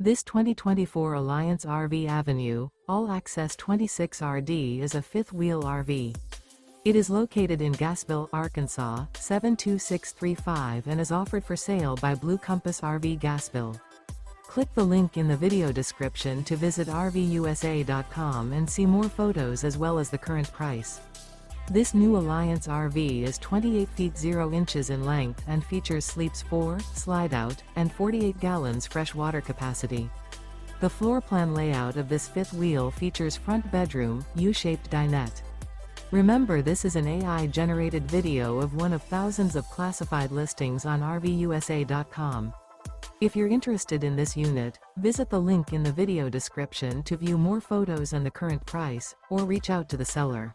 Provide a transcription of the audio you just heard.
This 2024 Alliance RV Avenue, all-access 26RD is a fifth-wheel RV. It is located in Gassville, Arkansas, 72635 and is offered for sale by Blue Compass RV Gassville. Click the link in the video description to visit RVUSA.com and see more photos as well as the current price. This new Alliance RV is 28 feet 0 inches in length and features sleeps 4, slide-out, and 48 gallons fresh water capacity. The floor plan layout of this fifth wheel features front bedroom, U-shaped dinette. Remember, this is an AI-generated video of one of thousands of classified listings on RVUSA.com. If you're interested in this unit, visit the link in the video description to view more photos and the current price, or reach out to the seller.